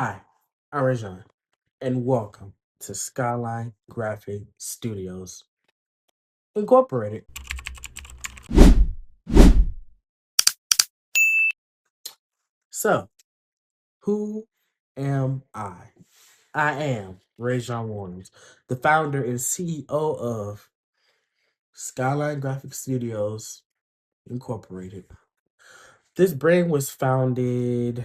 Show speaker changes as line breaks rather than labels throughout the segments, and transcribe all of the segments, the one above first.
Hi, I'm Rajan, and welcome to Skyline Graphic Studios Incorporated. So, who am I? I am Rajan Williams, the founder and CEO of Skyline Graphic Studios Incorporated. This brand was founded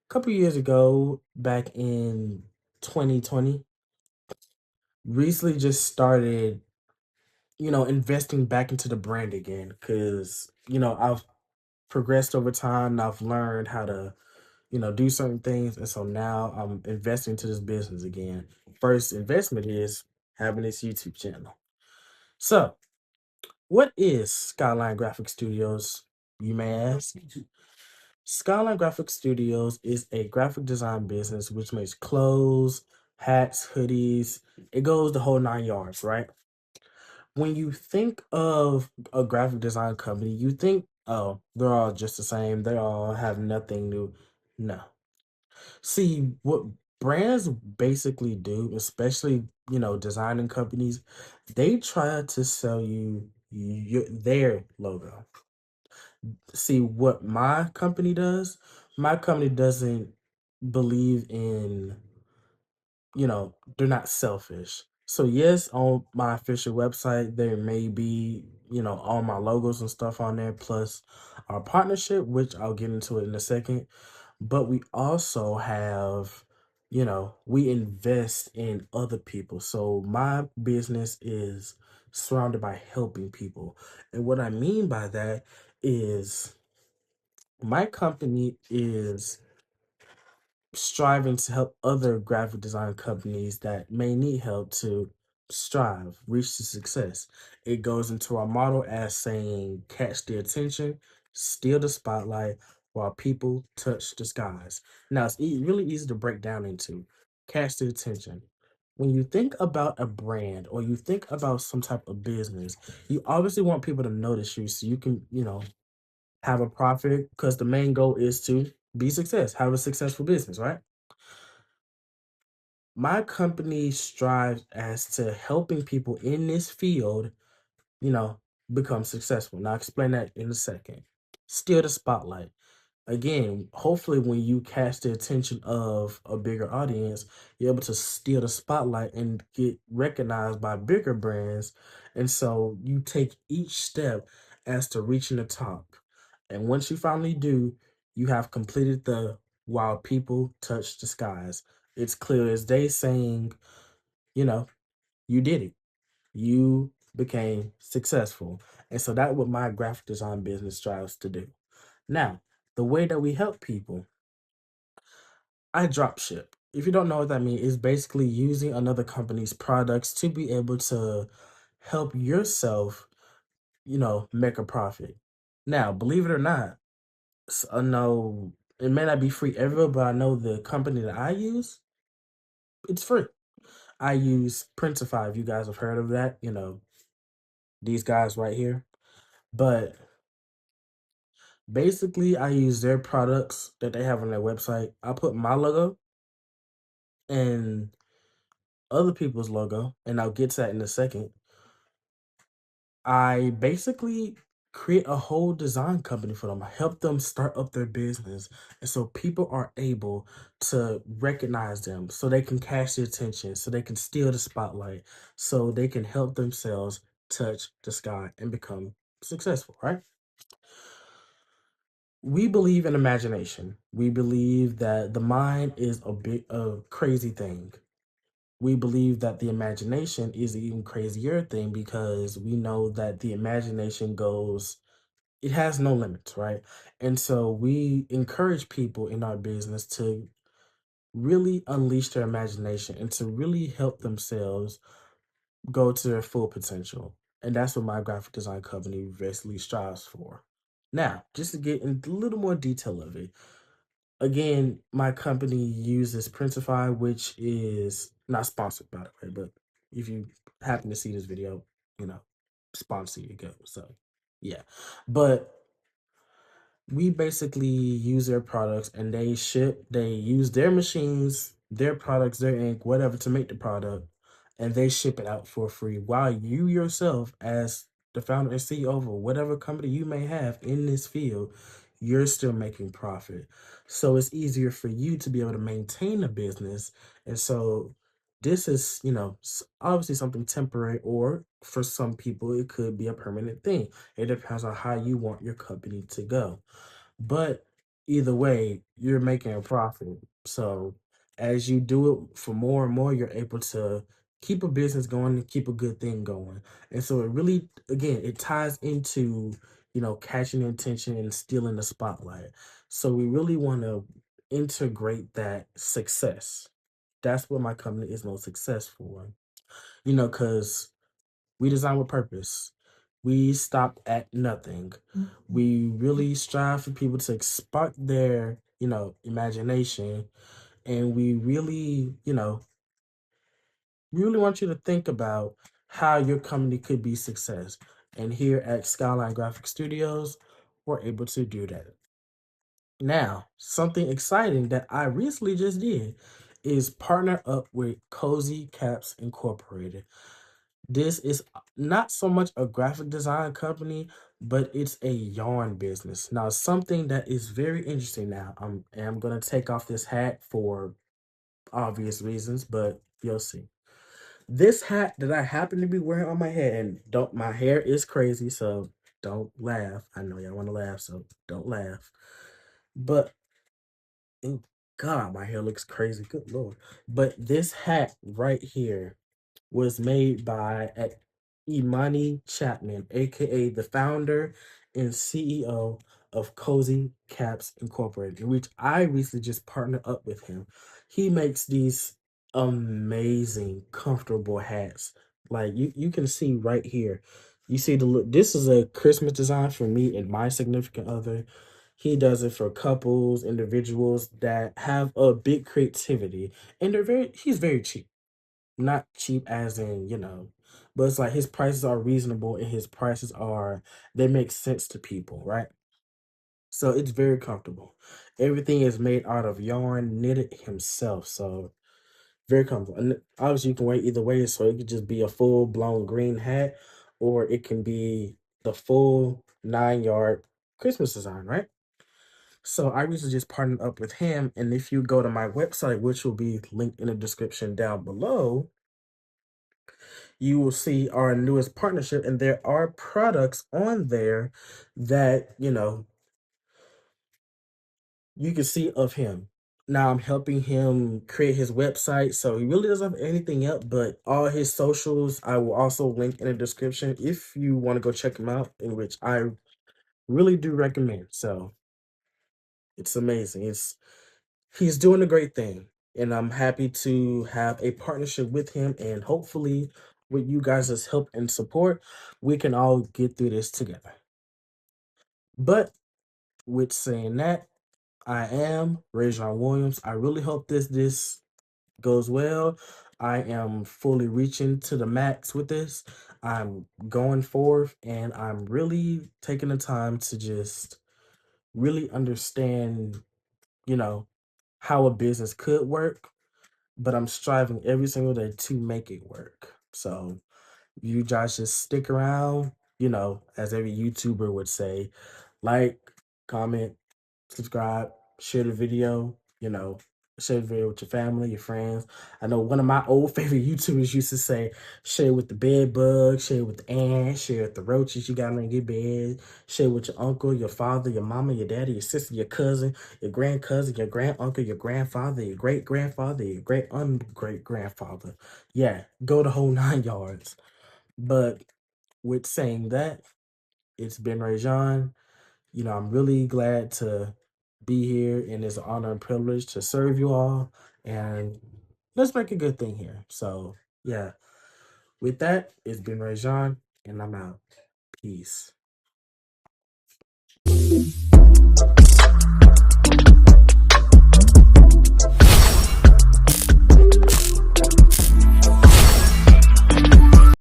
a couple years ago, back in 2020. Recently just started investing back into the brand again because, I've progressed over time and I've learned how to, do certain things. And so now I'm investing into this business again. First investment is having this YouTube channel. So, what is Skyline Graphic Studios, you may ask? Skyline Graphic Studios is a graphic design business which makes clothes, hats, hoodies. It goes the whole nine yards, right? When you think of a graphic design company, you think, oh, they're all just the same. They all have nothing new. No. See, what brands basically do, especially, designing companies, they try to sell you their logo. See, what my company doesn't believe in, they're not selfish. So yes, on my official website, there may be, all my logos and stuff on there, plus our partnership, which I'll get into it in a second. But we also have, we invest in other people. So my business is surrounded by helping people. And what I mean by that is my company is striving to help other graphic design companies that may need help to strive, reach to success. It goes into our model as saying, catch the attention, steal the spotlight while people touch the skies. Now, it's really easy to break down into catch the attention. When you think about a brand or you think about some type of business, you obviously want people to notice you so you can, have a profit because the main goal is to be success, have a successful business, right? My company strives as to helping people in this field, you know, become successful. Now, I'll explain that in a second. Steal the spotlight. Again, hopefully, when you catch the attention of a bigger audience, you're able to steal the spotlight and get recognized by bigger brands. And so you take each step as to reaching the top. And once you finally do, you have completed the while people touch the skies. It's clear as day saying, you know, you did it. You became successful. And so that's what my graphic design business strives to do. Now, the way that we help people, I drop ship. If you don't know what that means, it's basically using another company's products to be able to help yourself, make a profit. Now, believe it or not, I know it may not be free everywhere, but I know the company that I use, it's free. I use Printify. If you guys have heard of that, these guys right here. But basically, I use their products that they have on their website. I put my logo and other people's logo, and I'll get to that in a second. I basically create a whole design company for them. I help them start up their business. And so people are able to recognize them so they can catch the attention, so they can steal the spotlight, so they can help themselves touch the sky and become successful, right? We believe in imagination. We believe that the mind is a crazy thing. We believe that the imagination is an even crazier thing because we know that the imagination goes, it has no limits, right? And so we encourage people in our business to really unleash their imagination and to really help themselves go to their full potential. And that's what my graphic design company basically strives for. Now, just to get into a little more detail of it, again, my company uses Printify, which is not sponsored by the way, but if you happen to see this video, you know, sponsor you go. So yeah. But We basically use their products and they use their machines, their products, their ink, whatever to make the product, and they ship it out for free while you yourself, as the founder and CEO of whatever company you may have in this field, you're still making profit. So it's easier for you to be able to maintain a business. And so this is, obviously something temporary, or for some people it could be a permanent thing. It depends on how you want your company to go. But either way, you're making a profit. So as you do it for more and more, you're able to keep a business going and keep a good thing going. And so it really, again, it ties into, catching the attention and stealing the spotlight. So we really want to integrate that success. That's what my company is most successful in. Because we design with purpose. We stop at nothing. We really strive for people to spark their, imagination. And we really want you to think about how your company could be success. And here at Skyline Graphic Studios, we're able to do that. Now, something exciting that I recently just did is partner up with Cozy Caps Incorporated. This is not so much a graphic design company, but it's a yarn business. Now, something that is very interesting now. I'm gonna take off this hat for obvious reasons, but you'll see. This hat that I happen to be wearing on my head, and don't my hair is crazy, so don't laugh. I know y'all want to laugh, so don't laugh. But oh God, my hair looks crazy. Good Lord. But this hat right here was made by Imani Chapman, aka the founder and CEO of Cozy Caps Incorporated, in which I recently just partnered up with him. He makes these amazing, comfortable hats. Like you can see right here. You see the look. This is a Christmas design for me and my significant other. He does it for couples, individuals that have a big creativity, and he's very cheap. Not cheap as in, but it's like his prices are reasonable and his prices they make sense to people, right? So it's very comfortable. Everything is made out of yarn, knitted himself. So very comfortable. And obviously you can wear it either way. So it could just be a full blown green hat, or it can be the full 9 yard Christmas design, right? So I recently just partnered up with him. And if you go to my website, which will be linked in the description down below, you will see our newest partnership, and there are products on there that you can see of him. Now I'm helping him create his website, so he really doesn't have anything else, but all his socials I will also link in the description if you want to go check him out, in which I really do recommend. So it's amazing. He's doing a great thing, and I'm happy to have a partnership with him, and hopefully with you guys' help and support, we can all get through this together. But with saying that, I am Rajon Williams. I really hope this goes well. I am fully reaching to the max with this. I'm going forth, and I'm really taking the time to just really understand, you know, how a business could work, but I'm striving every single day to make it work. So you guys just stick around, as every YouTuber would say, like, comment, subscribe, share the video, share the video with your family, your friends. I know one of my old favorite YouTubers used to say, share with the bed bugs, share with the ants, share with the roaches you got on your bed, share with your uncle, your father, your mama, your daddy, your sister, your cousin, your grand cousin, your grand uncle, your grandfather, your great grandfather, your great great grandfather. Yeah, go the whole 9 yards. But with saying that, it's been Rajon. I'm really glad to be here, and it's an honor and privilege to serve you all. And let's make a good thing here. So, yeah, with that, it's been Rajon, and I'm out. Peace.